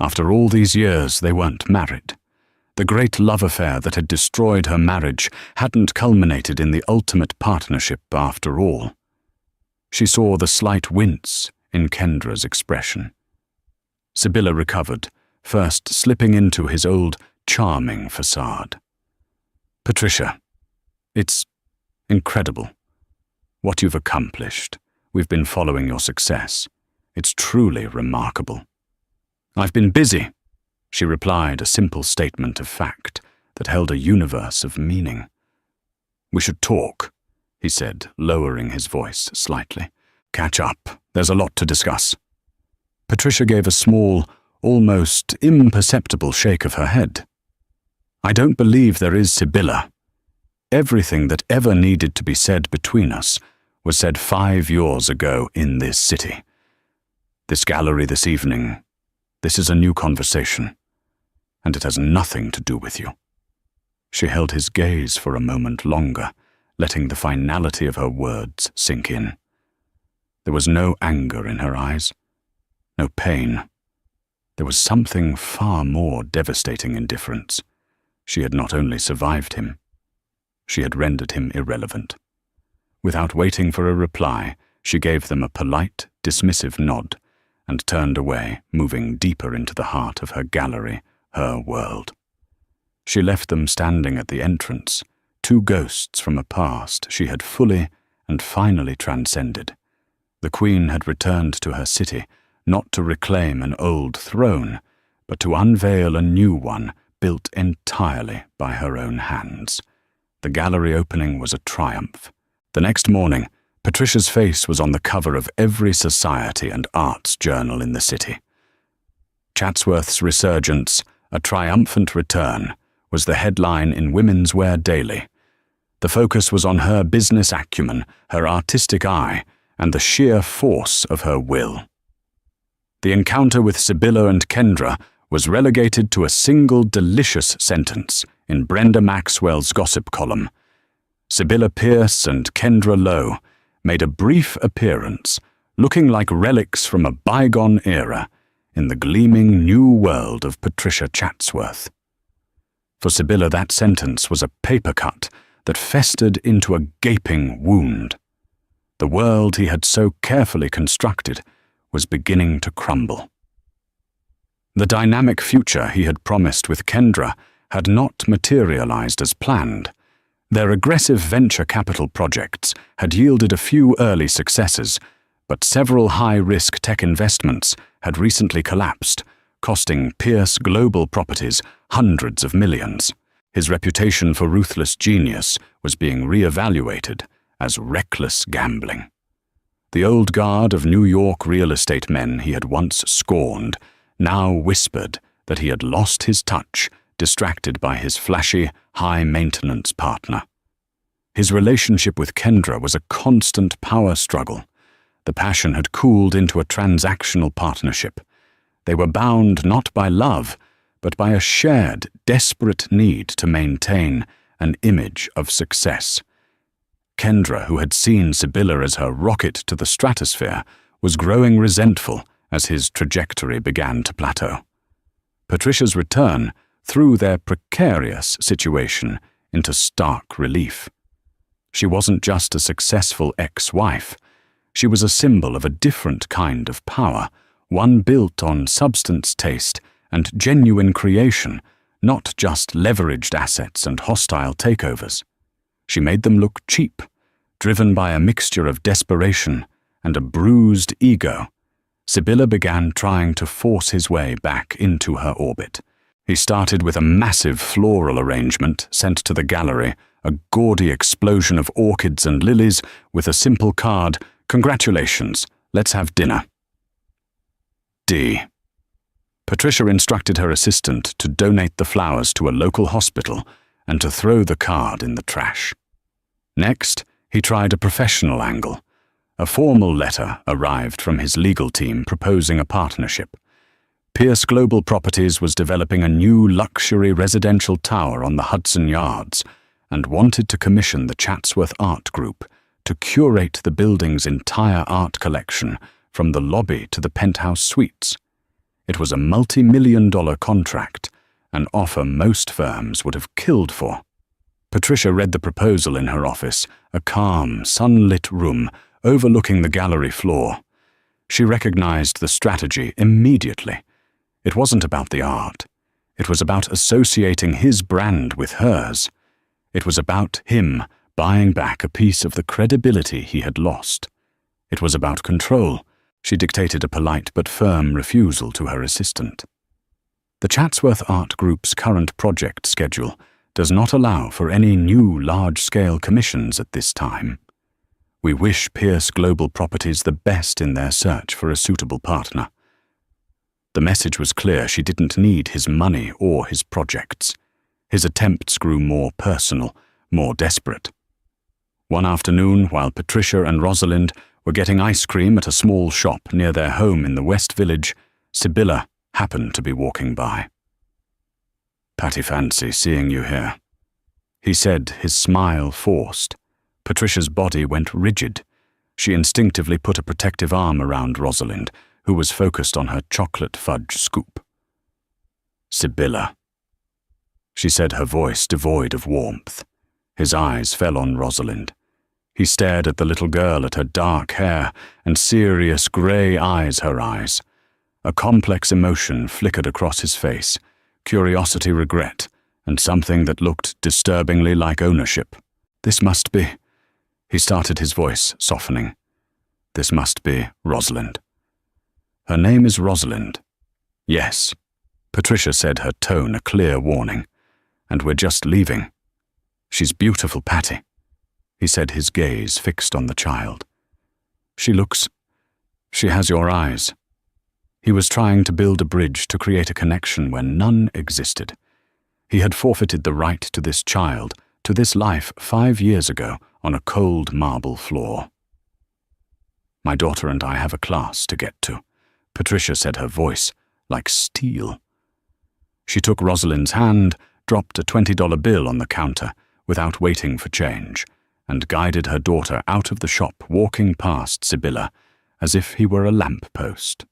Speaker 1: After all these years, they weren't married. The great love affair that had destroyed her marriage hadn't culminated in the ultimate partnership after all. She saw the slight wince in Kendra's expression. Sibylla recovered, first slipping into his old, charming facade. "Patricia, it's incredible. What you've accomplished. We've been following your success. It's truly remarkable." "I've been busy," she replied, a simple statement of fact that held a universe of meaning. "We should talk," he said, lowering his voice slightly. "Catch up. There's a lot to discuss." Patricia gave a small, almost imperceptible shake of her head. "I don't believe there is, Sibylla. Everything that ever needed to be said between us was said 5 years ago in this city. This gallery this evening, this is a new conversation, and it has nothing to do with you." She held his gaze for a moment longer, letting the finality of her words sink in. There was no anger in her eyes, no pain. There was something far more devastating indifference. She had not only survived him, she had rendered him irrelevant. Without waiting for a reply, she gave them a polite, dismissive nod and turned away, moving deeper into the heart of her gallery, her world. She left them standing at the entrance, two ghosts from a past she had fully and finally transcended. The Queen had returned to her city, not to reclaim an old throne, but to unveil a new one built entirely by her own hands. The gallery opening was a triumph. The next morning, Patricia's face was on the cover of every society and arts journal in the city. Chatsworth's resurgence, a triumphant return, was the headline in Women's Wear Daily. The focus was on her business acumen, her artistic eye, and the sheer force of her will. The encounter with Sibylla and Kendra was relegated to a single delicious sentence in Brenda Maxwell's gossip column. Sibylla Pierce and Kendra Lowe made a brief appearance, looking like relics from a bygone era, in the gleaming new world of Patricia Chatsworth. For Sibylla, that sentence was a paper cut that festered into a gaping wound. The world he had so carefully constructed was beginning to crumble. The dynamic future he had promised with Kendra had not materialized as planned. Their aggressive venture capital projects had yielded a few early successes, but several high-risk tech investments had recently collapsed, costing Pierce Global Properties hundreds of millions. His reputation for ruthless genius was being re-evaluated as reckless gambling. The old guard of New York real estate men he had once scorned now whispered that he had lost his touch, distracted by his flashy, high-maintenance partner. His relationship with Kendra was a constant power struggle. The passion had cooled into a transactional partnership. They were bound not by love, but by a shared, desperate need to maintain an image of success. Kendra, who had seen Sibylla as her rocket to the stratosphere, was growing resentful as his trajectory began to plateau. Patricia's return threw their precarious situation into stark relief. She wasn't just a successful ex-wife. She was a symbol of a different kind of power, one built on substance, taste, and genuine creation, not just leveraged assets and hostile takeovers. She made them look cheap, Driven by a mixture of desperation and a bruised ego, Sibylla began trying to force his way back into her orbit. He started with a massive floral arrangement sent to the gallery, a gaudy explosion of orchids and lilies with a simple card, "Congratulations, let's have dinner." D. Patricia instructed her assistant to donate the flowers to a local hospital and to throw the card in the trash. Next, he tried a professional angle. A formal letter arrived from his legal team proposing a partnership. Pierce Global Properties was developing a new luxury residential tower on the Hudson Yards and wanted to commission the Chatsworth Art Group to curate the building's entire art collection from the lobby to the penthouse suites. It was a multi-million-dollar contract, an offer most firms would have killed for. Patricia read the proposal in her office, a calm, sunlit room overlooking the gallery floor. She recognized the strategy immediately. It wasn't about the art. It was about associating his brand with hers. It was about him buying back a piece of the credibility he had lost. It was about control. She dictated a polite but firm refusal to her assistant. The Chatsworth Art Group's current project schedule does not allow for any new large-scale commissions at this time. We wish Pierce Global Properties the best in their search for a suitable partner. The message was clear. She didn't need his money or his projects. His attempts grew more personal, more desperate. One afternoon, while Patricia and Rosalind were getting ice cream at a small shop near their home in the West Village, Sibylla happened to be walking by. "Patty fancy seeing you here," he said, his smile forced. Patricia's body went rigid. She instinctively put a protective arm around Rosalind, who was focused on her chocolate fudge scoop. "Sibylla," she said, her voice devoid of warmth. His eyes fell on Rosalind. He stared at the little girl, at her dark hair and serious grey eyes, her eyes. A complex emotion flickered across his face, curiosity, regret, and something that looked disturbingly like ownership. "This must be," he started, his voice softening. "This must be Rosalind." "Her name is Rosalind." "Yes," Patricia said, her tone a clear warning. "And we're just leaving." "She's beautiful, Patty," he said, his gaze fixed on the child. She has your eyes." He was trying to build a bridge to create a connection where none existed. He had forfeited the right to this child, to this life 5 years ago on a cold marble floor. "My daughter and I have a class to get to," Patricia said, her voice like steel. She took Rosalind's hand, dropped a $20 bill on the counter without waiting for change, and guided her daughter out of the shop, walking past Sibylla as if he were a lamppost.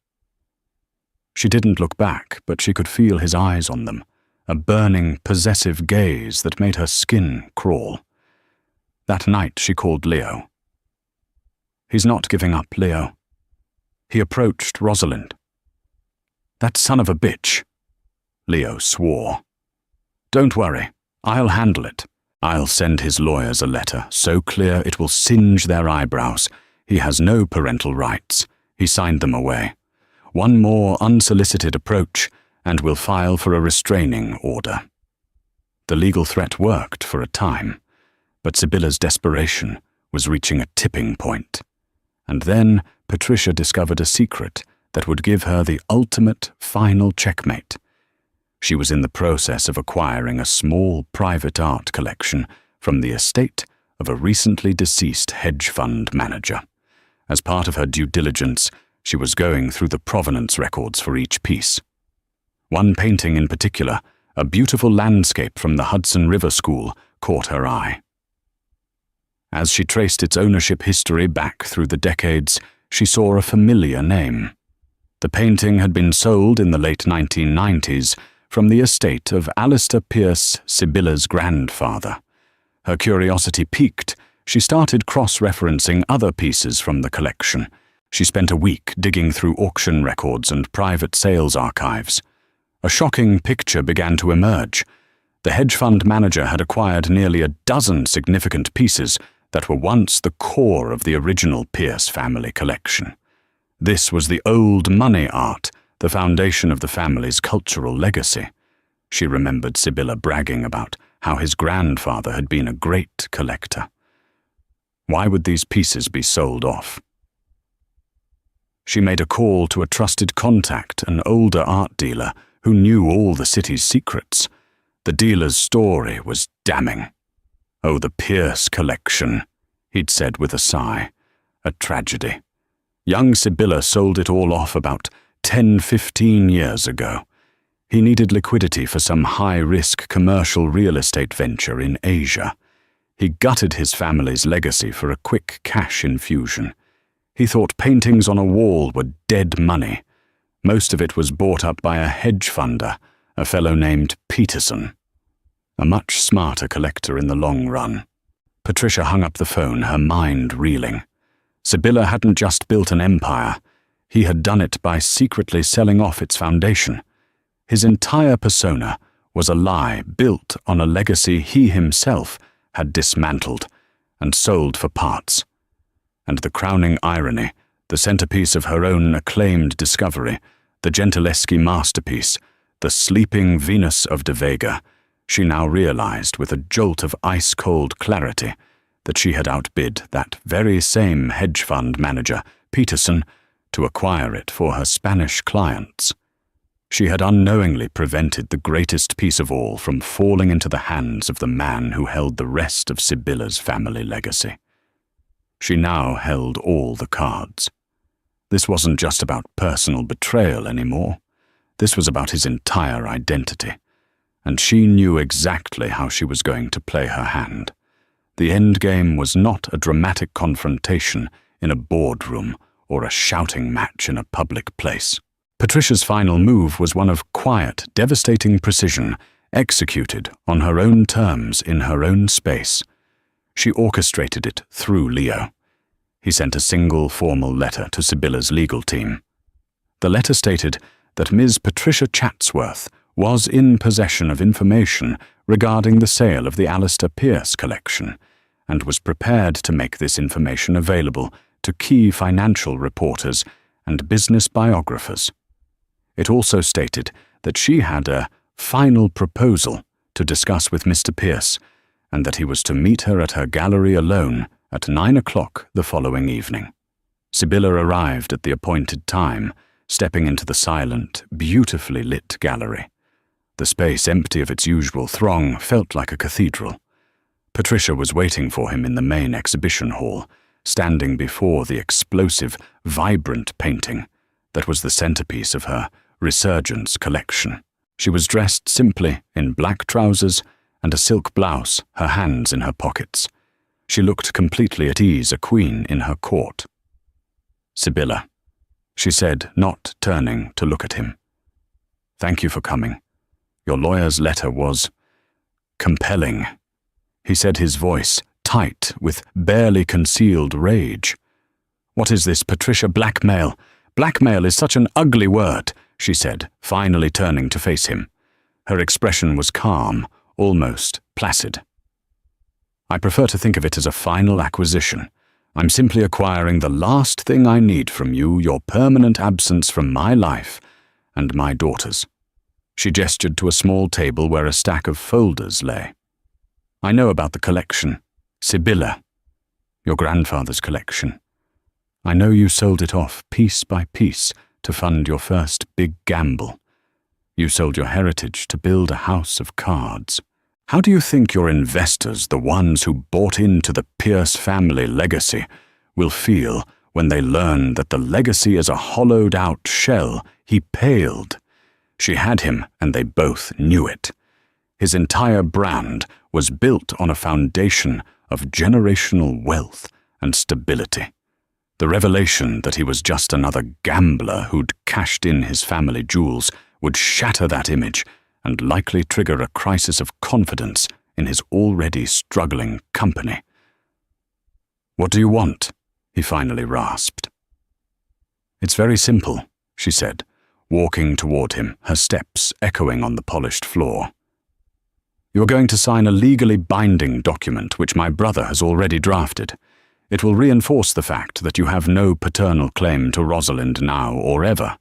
Speaker 1: She didn't look back, but she could feel his eyes on them, a burning, possessive gaze that made her skin crawl. That night she called Leo. "He's not giving up, Leo." He approached Rosalind. "That son of a bitch," Leo swore. "Don't worry, I'll handle it. I'll send his lawyers a letter so clear it will singe their eyebrows. He has no parental rights." He signed them away. "One more unsolicited approach, and we'll file for a restraining order." The legal threat worked for a time, but Sibylla's desperation was reaching a tipping point. And then Patricia discovered a secret that would give her the ultimate, final checkmate. She was in the process of acquiring a small private art collection from the estate of a recently deceased hedge fund manager. As part of her due diligence, she was going through the provenance records for each piece. One painting in particular, a beautiful landscape from the Hudson River School, caught her eye. As she traced its ownership history back through the decades, she saw a familiar name. The painting had been sold in the late 1990s from the estate of Alistair Pierce, Sibylla's grandfather. Her curiosity piqued. She started cross-referencing other pieces from the collection. She spent a week digging through auction records and private sales archives. A shocking picture began to emerge. The hedge fund manager had acquired nearly a dozen significant pieces that were once the core of the original Pierce family collection. This was the old money art, the foundation of the family's cultural legacy. She remembered Sibylla bragging about how his grandfather had been a great collector. Why would these pieces be sold off? She made a call to a trusted contact, an older art dealer who knew all the city's secrets. The dealer's story was damning. "Oh, the Pierce collection," he'd said with a sigh. "A tragedy. Young Sibylla sold it all off about 10-15 years ago. He needed liquidity for some high-risk commercial real estate venture in Asia. He gutted his family's legacy for a quick cash infusion. He thought paintings on a wall were dead money. Most of it was bought up by a hedge funder, a fellow named Peterson. A much smarter collector in the long run." Patricia hung up the phone, her mind reeling. Sibylla hadn't just built an empire. He had done it by secretly selling off its foundation. His entire persona was a lie built on a legacy he himself had dismantled and sold for parts. And the crowning irony, the centerpiece of her own acclaimed discovery, the Gentileschi masterpiece, the Sleeping Venus of De Vega, she now realized with a jolt of ice-cold clarity that she had outbid that very same hedge fund manager, Peterson, to acquire it for her Spanish clients. She had unknowingly prevented the greatest piece of all from falling into the hands of the man who held the rest of Sibylla's family legacy. She now held all the cards. This wasn't just about personal betrayal anymore. This was about his entire identity. And she knew exactly how she was going to play her hand. The endgame was not a dramatic confrontation in a boardroom or a shouting match in a public place. Patricia's final move was one of quiet, devastating precision, executed on her own terms in her own space. She orchestrated it through Leo. He sent a single formal letter to Sibylla's legal team. The letter stated that Ms. Patricia Chatsworth was in possession of information regarding the sale of the Alistair Pierce collection and was prepared to make this information available to key financial reporters and business biographers. It also stated that she had a final proposal to discuss with Mr. Pierce and that he was to meet her at her gallery alone at 9 o'clock the following evening. Sibylla arrived at the appointed time, stepping into the silent, beautifully lit gallery. The space, empty of its usual throng, felt like a cathedral. Patricia was waiting for him in the main exhibition hall, standing before the explosive, vibrant painting that was the centerpiece of her Resurgence collection. She was dressed simply in black trousers and a silk blouse, her hands in her pockets. She looked completely at ease, a queen in her court. "Sibylla," she said, not turning to look at him. "Thank you for coming. Your lawyer's letter was compelling," he said, his voice tight with barely concealed rage. "What is this, Patricia? Blackmail? Blackmail is such an ugly word," she said, finally turning to face him. Her expression was calm, almost placid. "I prefer to think of it as a final acquisition. I'm simply acquiring the last thing I need from you, your permanent absence from my life and my daughter's." She gestured to a small table where a stack of folders lay. "I know about the collection. Sibylla, your grandfather's collection. I know you sold it off piece by piece to fund your first big gamble. You sold your heritage to build a house of cards. How do you think your investors, the ones who bought into the Pierce family legacy, will feel when they learn that the legacy is a hollowed-out shell? He paled. She had him, and they both knew it. His entire brand was built on a foundation of generational wealth and stability. The revelation that he was just another gambler who'd cashed in his family jewels would shatter that image and likely trigger a crisis of confidence in his already struggling company. "What do you want?" he finally rasped. "It's very simple," she said, walking toward him, her steps echoing on the polished floor. You are going to sign a legally binding document which my brother has already drafted. It will reinforce the fact that you have no paternal claim to Rosalind now or ever.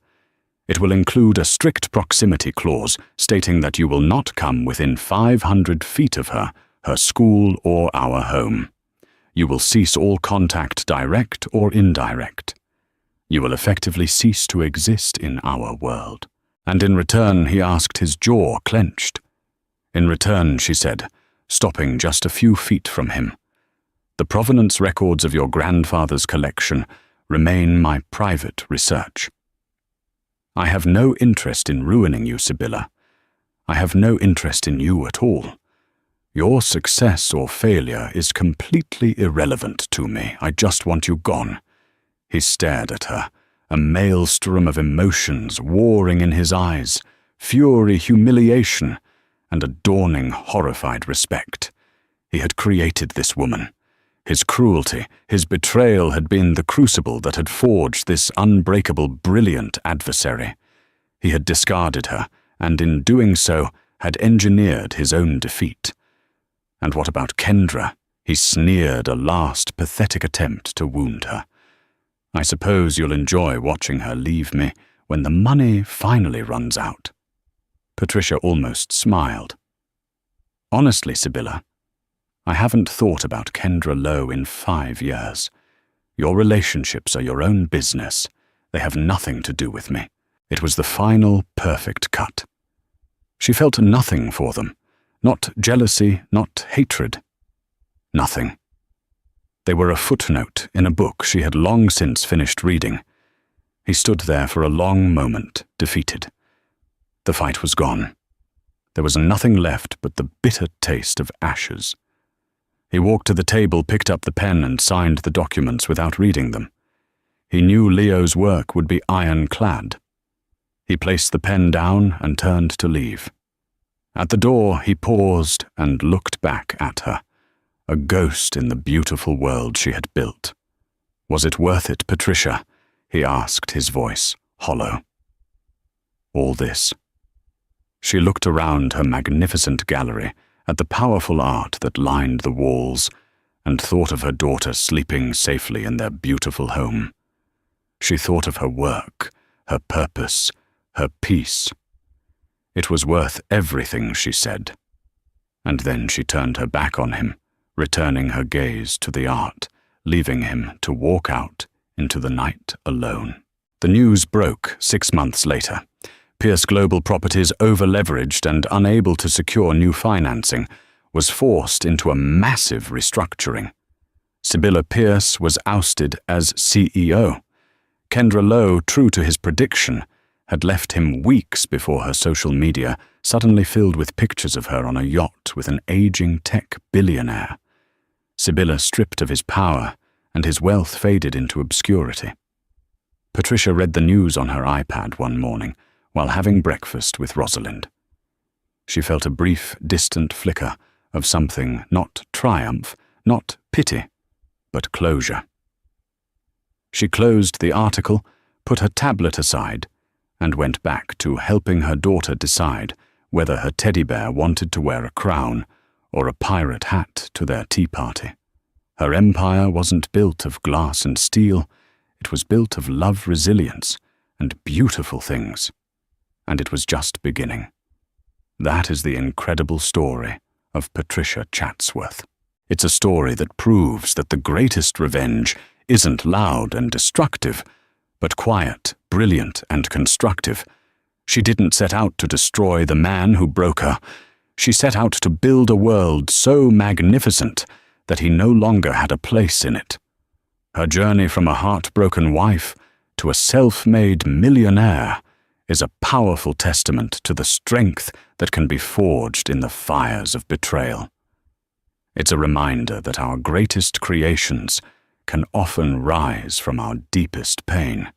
Speaker 1: It will include a strict proximity clause stating that you will not come within 500 feet of her, her school, or our home. You will cease all contact, direct or indirect. You will effectively cease to exist in our world. And in return, he asked, his jaw clenched. In return, she said, stopping just a few feet from him, the provenance records of your grandfather's collection remain my private research. I have no interest in ruining you, Sibylla. I have no interest in you at all. Your success or failure is completely irrelevant to me. I just want you gone. He stared at her, a maelstrom of emotions warring in his eyes, fury, humiliation, and a dawning, horrified respect. He had created this woman. His cruelty, his betrayal had been the crucible that had forged this unbreakable, brilliant adversary. He had discarded her, and in doing so, had engineered his own defeat. And what about Kendra? He sneered, a last pathetic attempt to wound her. I suppose you'll enjoy watching her leave me when the money finally runs out. Patricia almost smiled. Honestly, Sibylla, I haven't thought about Kendra Lowe in 5 years. Your relationships are your own business. They have nothing to do with me. It was the final, perfect cut. She felt nothing for them. Not jealousy, not hatred. Nothing. They were a footnote in a book she had long since finished reading. He stood there for a long moment, defeated. The fight was gone. There was nothing left but the bitter taste of ashes. He walked to the table, picked up the pen, and signed the documents without reading them. He knew Leo's work would be ironclad. He placed the pen down and turned to leave. At the door, he paused and looked back at her, a ghost in the beautiful world she had built. Was it worth it, Patricia? He asked, his voice hollow. All this. She looked around her magnificent gallery, at the powerful art that lined the walls, and thought of her daughter sleeping safely in their beautiful home. She thought of her work, her purpose, her peace. It was worth everything, she said. And then she turned her back on him, returning her gaze to the art, leaving him to walk out into the night alone. The news broke 6 months later. Pierce Global Properties, over-leveraged and unable to secure new financing, was forced into a massive restructuring. Sibylla Pierce was ousted as CEO. Kendra Lowe, true to his prediction, had left him weeks before her social media suddenly filled with pictures of her on a yacht with an aging tech billionaire. Sibylla stripped of his power, and his wealth faded into obscurity. Patricia read the news on her iPad one morning, while having breakfast with Rosalind. She felt a brief, distant flicker of something, not triumph, not pity, but closure. She closed the article, put her tablet aside, and went back to helping her daughter decide whether her teddy bear wanted to wear a crown or a pirate hat to their tea party. Her empire wasn't built of glass and steel, it was built of love, resilience, and beautiful things. And it was just beginning. That is the incredible story of Patricia Chatsworth. It's a story that proves that the greatest revenge isn't loud and destructive, but quiet, brilliant, and constructive. She didn't set out to destroy the man who broke her. She set out to build a world so magnificent that he no longer had a place in it. Her journey from a heartbroken wife to a self-made millionaire is a powerful testament to the strength that can be forged in the fires of betrayal. It's a reminder that our greatest creations can often rise from our deepest pain.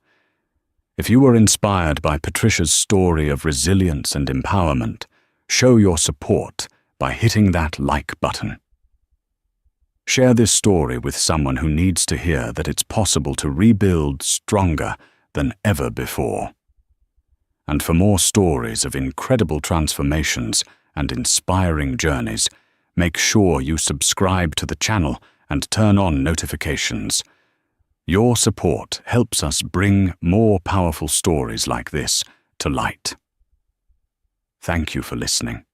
Speaker 1: If you were inspired by Patricia's story of resilience and empowerment, show your support by hitting that like button. Share this story with someone who needs to hear that it's possible to rebuild stronger than ever before. And for more stories of incredible transformations and inspiring journeys, make sure you subscribe to the channel and turn on notifications. Your support helps us bring more powerful stories like this to light. Thank you for listening.